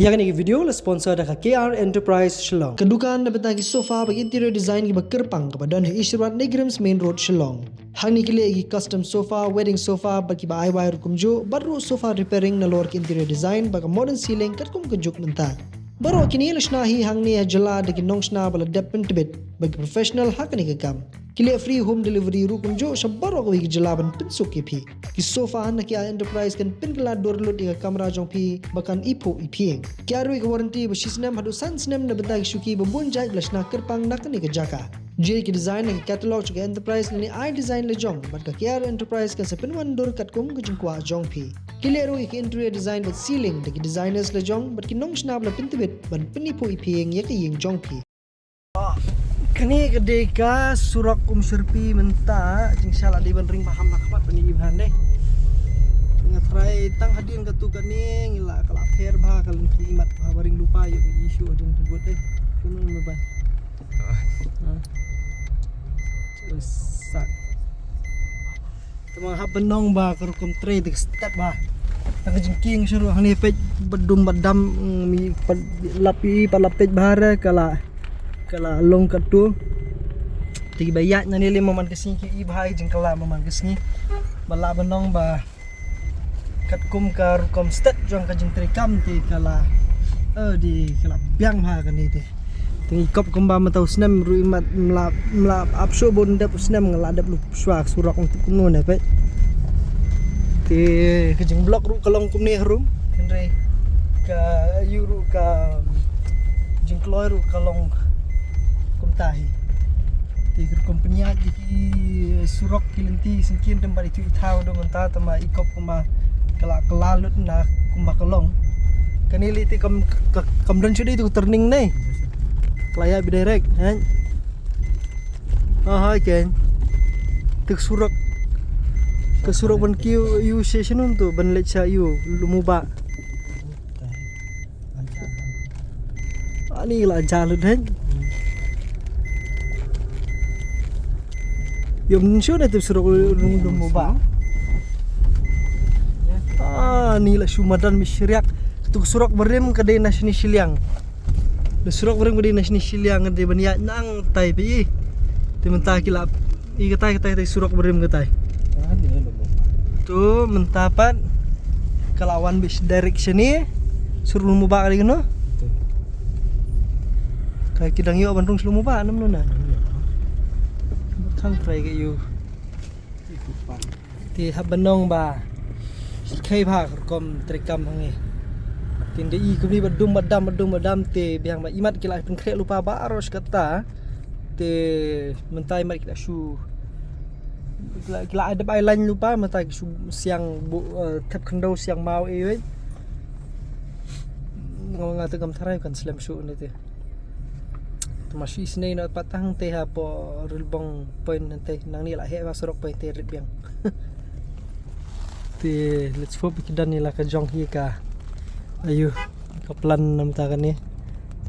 Yang ini video le sponsor dah KR Enterprise Shillong. Kedukaan dapat lagi sofa bagi interior design ki kerpang kepada Ishrat Negrams Main Road Shillong. Hang ni kili lagi custom sofa, wedding sofa bagi ba ai wire kumjo, baru sofa repairing na lor ki interior design bagi modern ceiling kat kum kejuk mentah. Baru kini lashnahi hang ni jala de ki nongsna bala depen tibet bagi professional hak ni kekam. Kili free home delivery ru kumjo sabaro ko ki jalaban pinsuk ki phi. Ki sofa han ki enterprise kan pin kala dorlut di kamera jong phi bakan ipo ipieng. Ki aru ki warranty ba sisnem hadu sansnem na betai shuki ba bunjai lashna kerpang nak ni ke jaka. J ki design ni catalog ke enterprise ni I design le jong bat ka KR enterprise kan sepin wan dor kat kum ke jengkwa jong phi. Kili aru ki interior design bat ceiling de ki designers le jong bat ki nong snab la pintibet ban penipo ipieng ye ki yeng jong phi. Kini kedeka surak surpi mentah insyaAllah di bandring paham nak kapat pani ibhan deh ngatrai tang hadin katu kani ngila kalap her bah kalun kimat baring lupa yuk isu adin buat deh kunun leban sak temang hab benong bah kerukum tre dik step bah tang jengking suruh hani pej bedum badam mi lapi palapej bahara kala long katu tigi bayat na nili maman kesini ki ibhai jengkala maman kesini bala benong ba kat kum ka rukom stat jong ka jeng trikam ti kala di kala biang ha kan ti tingi kop kumba matau snem ru imat mlap apso bon dap snem ngeladap lu swak surak untuk kuno ne pe ti ke jeng blok ru kalong kum ni rum henry ka yuru ka jeng kloy ru kalong tahi ti kompanya di surok kilenti singkin tempat itu itau do mentah tama ikop kuma kelalut na kumba kolong kanili ti kamdan sudi itu turning nei kelaya bidirect han hai ken tik surok ke surok ban kiu you session untuk ban lecha you lumuba ani la jalut han Yom sure itu suruh rumah bang. Ni lah Sumadan Misriak. Tu surak berem kadai nasni Siliang. Le surak berem kadai nasni Siliang kadai baniat nang tai pi. Tu mentah kilap. I katai surak berem katai. Tu mentapat kelawan bis direction ni suruh rumah bang kali kena. Kayak kidang yo Bandung selalu mubah nam nuna. Khang trai ke you ti habanong ba khai bha kom trikam hangi tin de I kumni badum badam te biang ba imat kila pen kre lupa ba aros kata te mentai mat kila shu kila ada bai lain lupa mentai siang tap khando siang mau e ngata kam tharai kan slam shu ni te masih sini nak patang teh apa rilbong point nanti nang ni lah he surok point teh ribiang teh let's hope kidan ni lah ka jong hi ka ayo ka plan nam ta kan ni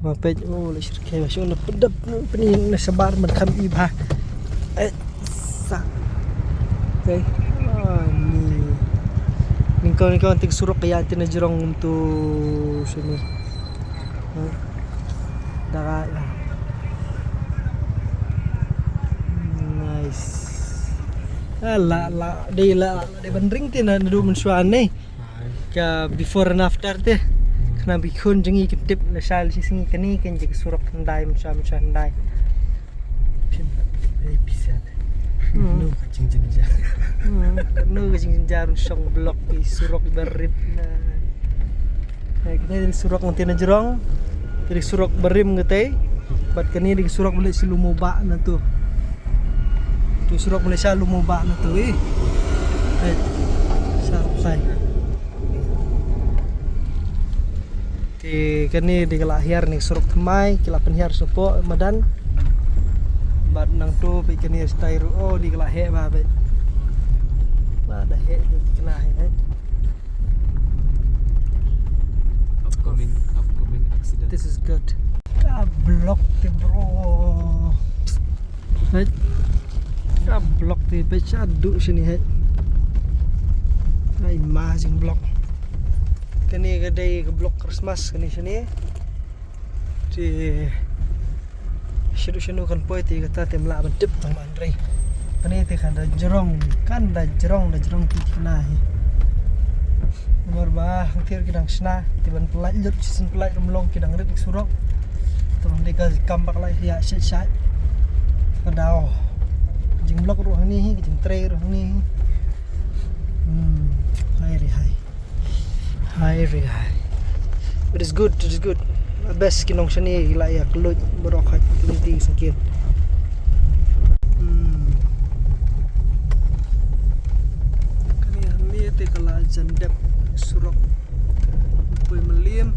tama pej le shirke masih na pedap pening na sabar man kam ibha sa okay ni kau tik surok kaya tin jerong tu sini dah la de bandring tin na du mensuan ni ka before and after te kana bikun jengi ketip na sal si singi kani kan jek surak ndai mensuan ndai bisa no kacing jenja no kacing jenja song blok di surak berit na kita di surak nanti na jerong dari surak berim ngete bat kani di surak boleh silumuba na tu tu surak Malaysia lumubak na tu sarap ti kani di kelahir ni surak temai kila penhiar sopo madan bat nang tu pe kani style di kelahir ba be ba dah he ni kena he upcoming accident this is good block ti bro blok ti pecah duk sini he ai majing blok Kini kedai blok Christmas kini sini. Di Syeduk kan poy ti kata tem la ban dip tang Andre. Kini ti kan da jerong ti kena. Nomor bah hampir kidang sna ti ban pelai lut season pelai rumlong kidang rit surok. Tolong deka kambak lai ya syat. Kadao. Jing blok ruang ni jing tray ruang ni. High. It is good. Best kinong sini ila ya kelut berokat linting sengkir. Kani ni te kala jandep surok pui melim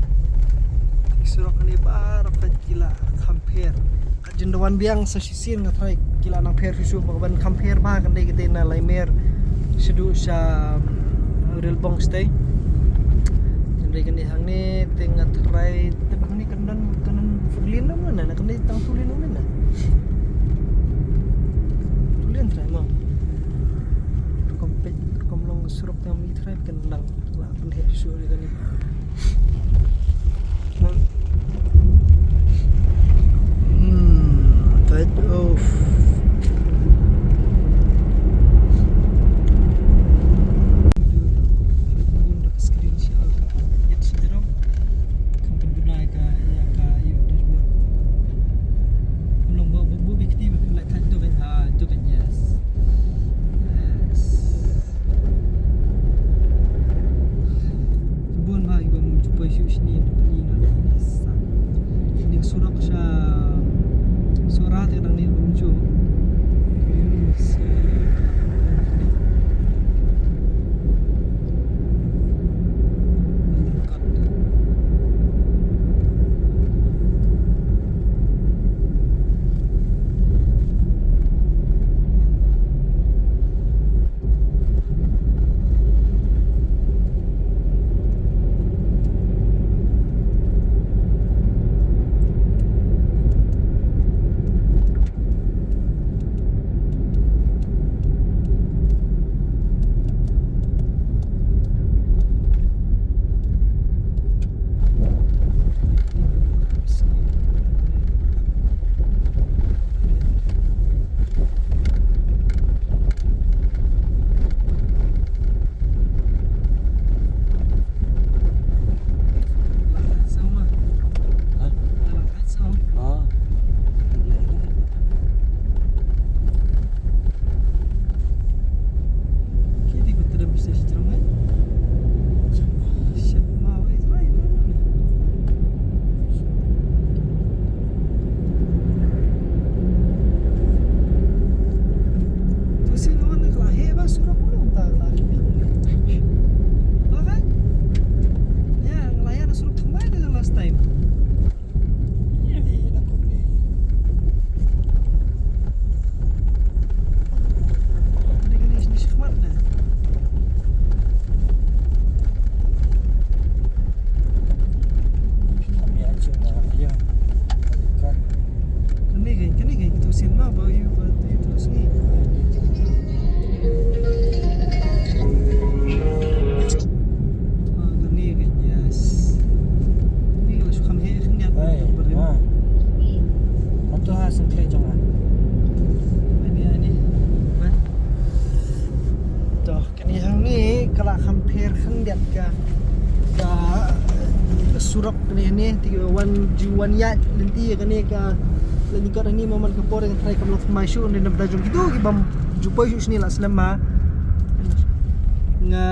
surok ni bar kat gila compare kat jendawan biang sesisin ngatrai gila nang pair fisu ban compare ba kan dei gede na laimer sedu sa real bong stay jendai kan hang ni tengah try tebang ni kanan fulin na mana nak kena tang tulin mana tulin try mo komlong surok yang mi try kenang la pen he fisu ni kan ni Cut off. Surok ni wan yat nanti kan ni ka lagi ni momen kepor yang try kamlo masuk ni nak berjum gitu gibam jumpa sini lah selama nga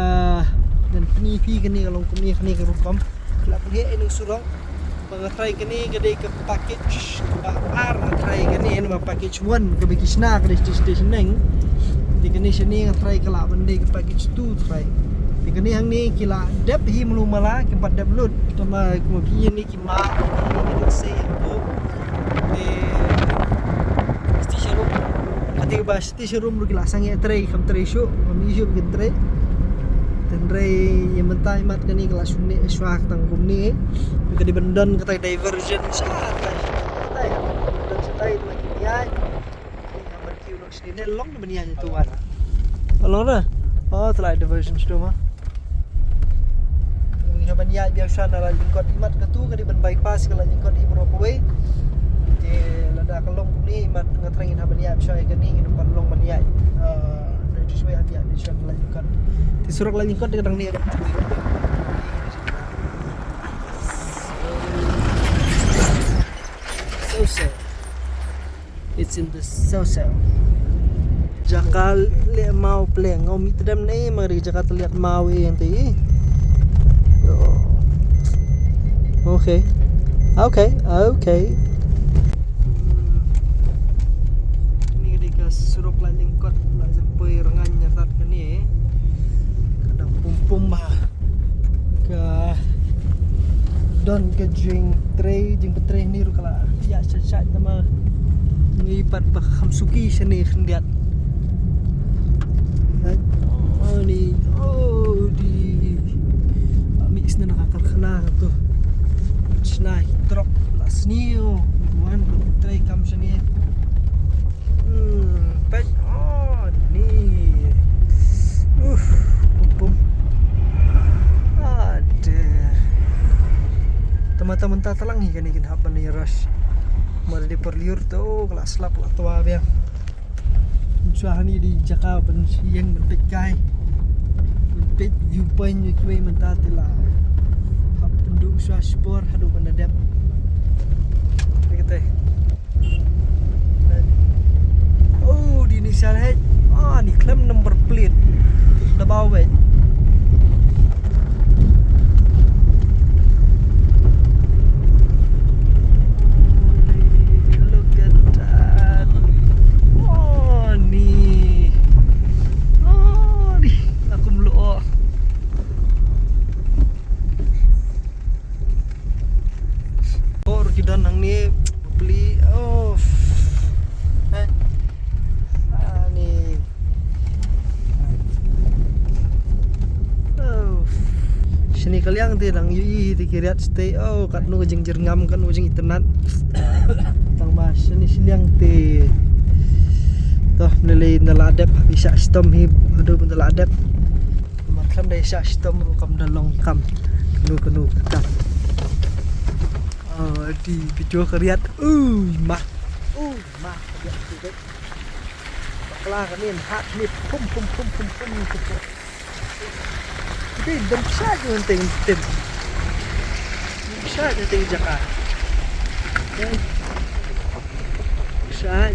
dan penipi kan ni kalau kami kan ni ke rukam kelak pergi ini surok bang try kan ni gede ke package ar try kan ni nama package 1 ke bikisna ke station neng di kan ni sini try kelak bende ke package 2 try di kan ni hang ni kila dep hi melu mala ke 4 dep load sama kemudian ni kima ni say aku di station room ketika bahas station room lu kila sangi tray kam tray show kami show bikin tray dan tray yang mentah mat kan ni kila sunni swak tang kumni ke di bendan kata diversion saat kan kata ya dan setai lagi dia ini gambar kiu sini long benian itu kan long dah oh telah diversion sudah mah haban ya biasa na lingkod imat katu ka di ban bypass ka lingkod i Brockway te lada kalong ni imat ngatrangin haban ya biasa ka ni ngi depan long ban ya dari suwe hati ya biasa ka lingkod ti surak lingkod kadang ni so it's in the so Jakal le mau pleng ngau mi tedam nei mari Jakal lihat mau yang ti. Okay. Ini dia suruk la lingkot la jempoi rengan nyatat ke ni. Kadang pum bah. Ke don ke jing betre ni ru kala ya sat nama ngipat bah khamsuki seni khendiat. Di mix na nakakakala to snai drop last new one try kam sini pet ni pum ada teman-teman tak talangi kan ikin haban ni rush mari di perliur tu kelas lap lah tua biang suahani di Jakarta ben siang ben pekai ben viewpoint ni kuai mentatila hap penduk suah spor hadu pendadap kata di inisial H ni klaim number plate dah bawa dan nang ni beli ni sini kaliang ti nang yui ti kiriat stay kat nu jeng jerngam kan ujung internet tang mas sini siliang ti toh nilai naladep bisa stom hi adu naladep makam dai sa stom kam dalong kam kenu kat di video keriat mah ya gitu bakla kan ni hat ni pum jadi dem saja penting tim saja ting Jakarta bisa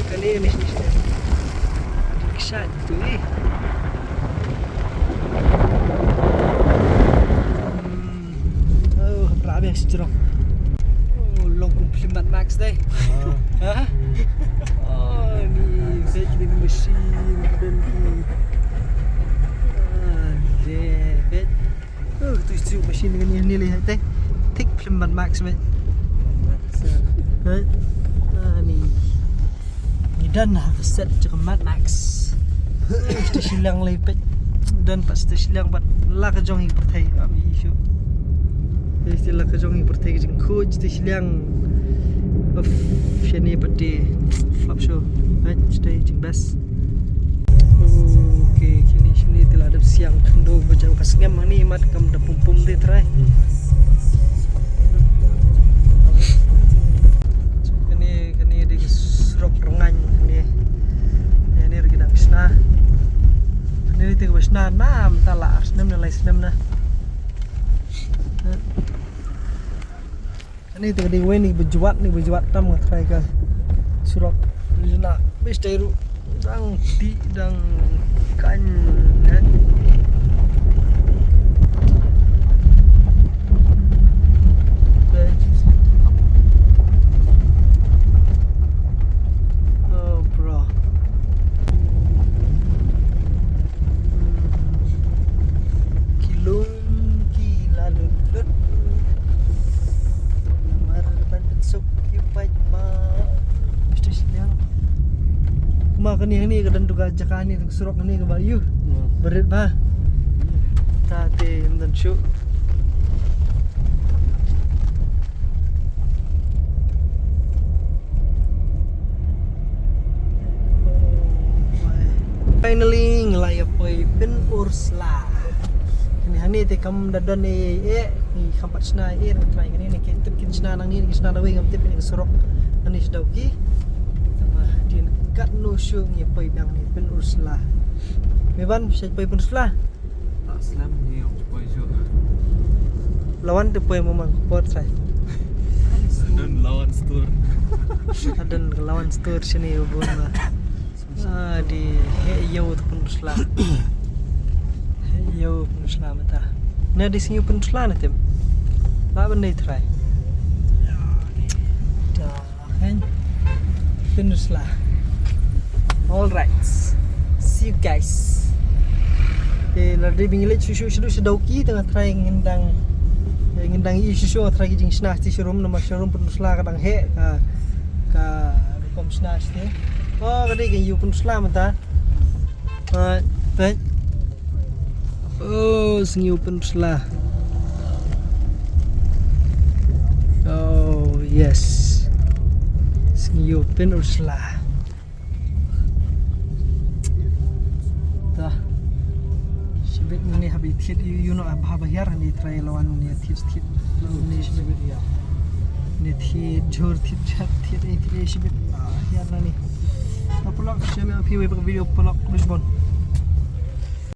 kan ni mesti bisa tu Habis cerong. Long compliment max deh. Ni vending machine dan debit. Tu isu machine dengan ni lihat teh. Tik compliment max met. Ni dan set cermat max. Stasiun yang lepet dan pas stasiun yang bat la ka jong hi pertai ami isu. Istilah kejongi pertai jeng coach di silang of shani pati flop show right stay jeng best okay kini telah ada siang kendo bajau kasngem ni mat kam da pum de try kini di surok rengan ni regidang isna ni ti wasna nam tala asnam na laisnam na ini tadi ni berjuat tam ngatrai ka surat jena mesti ru dang di dang kan makan ni kadang juga jakan ni surok ni ke bayu berit bah tadi dan show finally ngelaya poi pen ursla Ini hani te kam dadon ni kampat sna nang try ngani ni kita kin sna nang ni sna dawi ngam tip ni kesorok ani sedau ki sama din kat no shu ngi poi bang ni pen ursla meban bisa poi pen ursla Aslam ni yang poi jo. lawan te poi momang pot sai Dan lawan store. adan lawan store sini ubun ma di he yo tu pen ursla yo pen ursla mata na di sini pen ursla na tem la ban ni try dah kan pen ursla. All right, see you guys. Lari bingilai susu sedauki tengah try ngendang isu try jing snah ti showroom nama showroom pun sela kadang he ka kom snah ti. Oh kadai kan you pun sela mata. Baik. Oh singiu pun sela. Oh yes. Singiu pun sela. Shibit ni habis hit you know abah bahar ni try lawan ni hit ni shibit ya ni hit jor hit chat hit shibit ya ni apa log share me video pelak respon